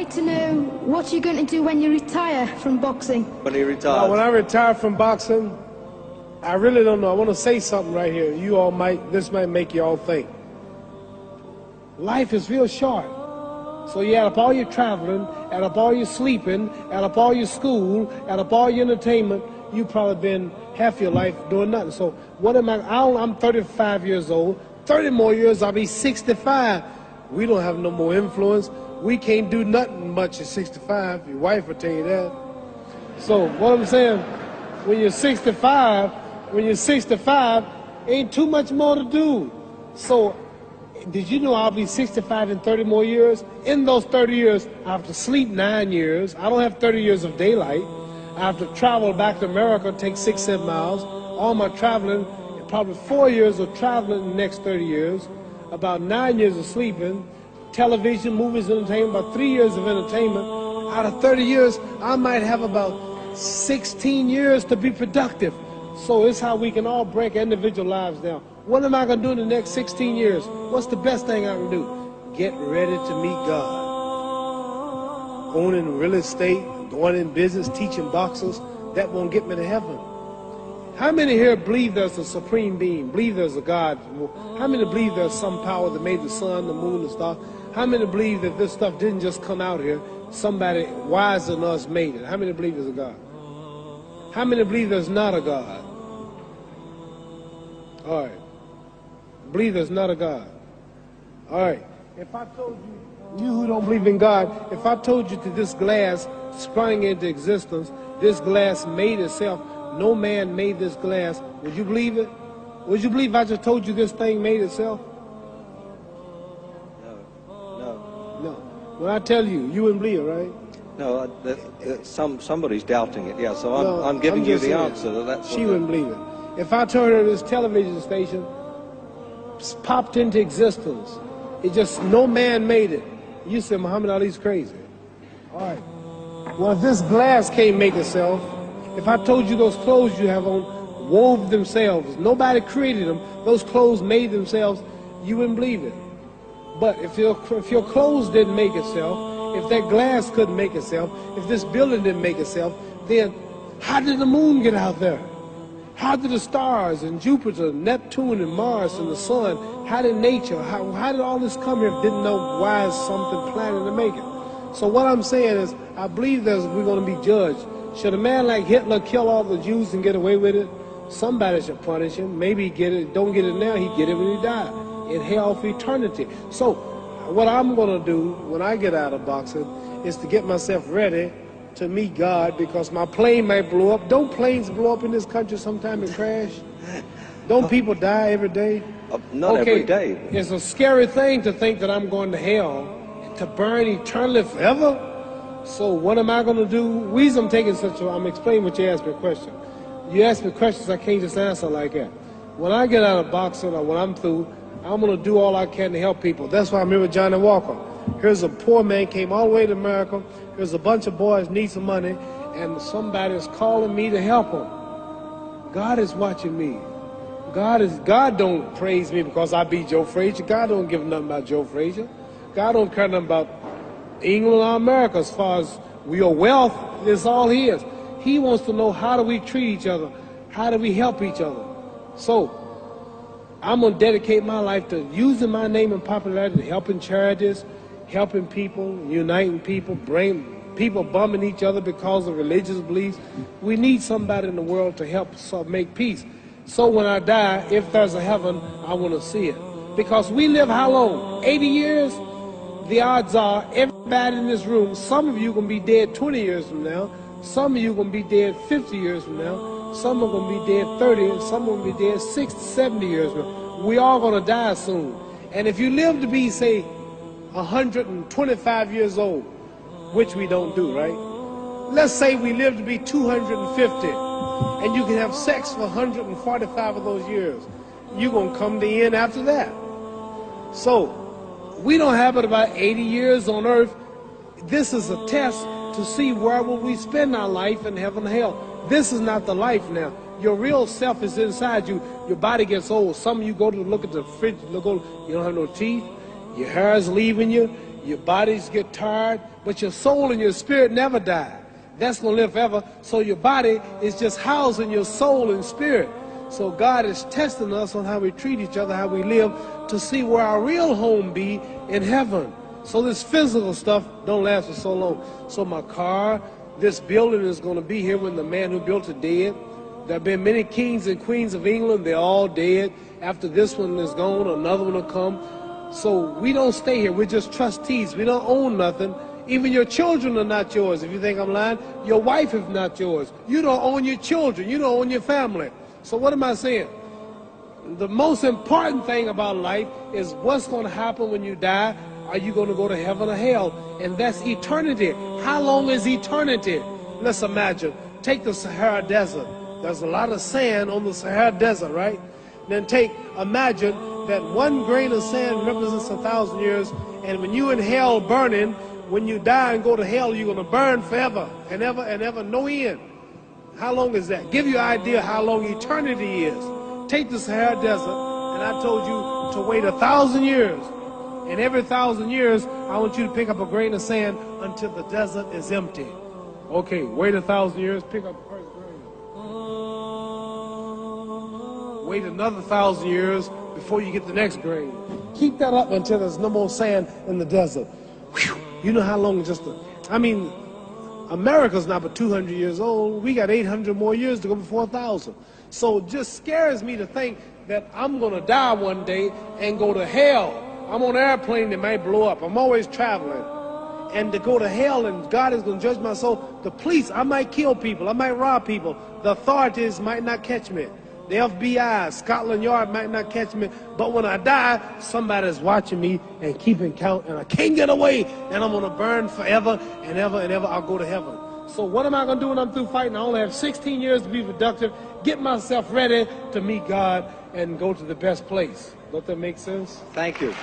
like to know what you're going to do when you retire from boxing. When he retires? When I retire from boxing, I really don't know. I want to say something right here. This might make you all think. Life is real short. So you add up all your traveling, add up all your sleeping, add up all your school, add up all your entertainment, you've probably been half your life doing nothing. So what am I'm 35 years old. 30 more years, I'll be 65. We don't have no more influence. We can't do nothing much at 65. Your wife will tell you that. So what I'm saying, when you're 65, ain't too much more to do. So did you know I'll be 65 in 30 more years? In those 30 years, I have to sleep 9 years. I don't have 30 years of daylight. I have to travel back to America, take 6-7 miles. All my traveling, probably 4 years of traveling in the next 30 years, about 9 years of sleeping, television, movies, entertainment, about 3 years of entertainment. Out of 30 years, I might have about 16 years to be productive. So it's how we can all break individual lives down. What am I going to do in the next 16 years? What's the best thing I can do? Get ready to meet God. Owning real estate, going in business, teaching boxers, that won't get me to heaven. How many here believe there's a supreme being, believe there's a God? How many believe there's some power that made the sun, the moon, the stars? How many believe that this stuff didn't just come out here? Somebody wiser than us made it. How many believe there's a God? How many believe there's not a God? All right. Believe there's not a God. All right. If I told you who don't believe in God, if I told you that this glass sprang into existence, this glass made itself, no man made this glass, would you believe it? Would you believe I just told you this thing made itself? No. When I tell you, you wouldn't believe it, right? No, somebody's doubting it, yeah, so I'm giving you the answer. That's she wouldn't believe it. If I told her this television station popped into existence, it just, no man made it, you said Muhammad Ali's crazy. All right. Well, if this glass can't make itself, if I told you those clothes you have on wove themselves, nobody created them, those clothes made themselves, you wouldn't believe it. But if your clothes didn't make itself, if that glass couldn't make itself, if this building didn't make itself, then how did the moon get out there? How did the stars and Jupiter, Neptune and Mars and the sun, how did nature, how did all this come here? Didn't know why is something planning to make it. So what I'm saying is, I believe we're going to be judged. Should a man like Hitler kill all the Jews and get away with it? Somebody should punish him. Maybe get it, don't get it now, he get it when he died. In hell for eternity. So what I'm going to do when I get out of boxing is to get myself ready to meet God, because my plane might blow up. Don't planes blow up in this country sometime and crash? Don't people die every day? Not every day. It's a scary thing to think that I'm going to hell to burn eternally forever. So what am I going to do? Reason I'm taking I'm explaining what you asked me a question. You ask me questions I can't just answer like that. When I get out of boxing or when I'm through, I'm going to do all I can to help people. That's why I'm here with Johnny Walker. Here's a poor man, came all the way to America. Here's a bunch of boys need some money, and somebody is calling me to help them. God is watching me. God don't praise me because I beat Joe Frazier. God don't give nothing about Joe Frazier. God don't care nothing about England or America as far as your wealth. It's all his. He wants to know, how do we treat each other? How do we help each other? So I'm going to dedicate my life to using my name and popularity, helping charities, helping people, uniting people, bring people bumming each other because of religious beliefs. We need somebody in the world to help make peace. So when I die, if there's a heaven, I want to see it. Because we live how long? 80 years? The odds are everybody in this room, some of you are going to be dead 20 years from now, some of you are going to be dead 50 years from now, some are going to be dead 30, and some are going to be dead 60, 70 years from now. We all going to die soon. And if you live to be, say, 125 years old, which we don't do, right? Let's say we live to be 250, and you can have sex for 145 of those years. You're going to come to the end after that. So, we don't have it about 80 years on earth. This is a test to see where will we spend our life in heaven and hell. This is not the life now. Your real self is inside you. Your body gets old. Some of you go to look at the fridge, you don't have no teeth. Your hair is leaving you. Your bodies get tired, but your soul and your spirit never die. That's going to live forever. So your body is just housing your soul and spirit. So God is testing us on how we treat each other, how we live, to see where our real home be in heaven. So this physical stuff don't last for so long. So my car, this building is going to be here when the man who built it dead. There have been many kings and queens of England. They're all dead. After this one is gone, another one will come. So we don't stay here. We're just trustees. We don't own nothing. Even your children are not yours. If you think I'm lying, your wife is not yours. You don't own your children. You don't own your family. So what am I saying? The most important thing about life is what's going to happen when you die. Are you going to go to heaven or hell? And that's eternity. How long is eternity? Let's imagine. Take the Sahara Desert. There's a lot of sand on the Sahara Desert, right? Then imagine that one grain of sand represents 1,000 years, and when you in hell burning, when you die and go to hell, you're going to burn forever and ever, no end. How long is that? Give you an idea how long eternity is. Take the Sahara Desert, and I told you to wait 1,000 years. And every 1,000 years, I want you to pick up a grain of sand until the desert is empty. Okay, wait 1,000 years, pick up the first grain. Wait another 1,000 years before you get the next grain. Keep that up until there's no more sand in the desert. Whew. You know how long America's not but 200 years old. We got 800 more years to go before 1,000. So it just scares me to think that I'm going to die one day and go to hell. I'm on an airplane that might blow up. I'm always traveling. And to go to hell and God is going to judge my soul. The police, I might kill people. I might rob people. The authorities might not catch me. The FBI, Scotland Yard might not catch me. But when I die, somebody's watching me and keeping count. And I can't get away. And I'm going to burn forever and ever. I'll go to heaven. So what am I going to do when I'm through fighting? I only have 16 years to be productive. Get myself ready to meet God and go to the best place. Don't that make sense? Thank you.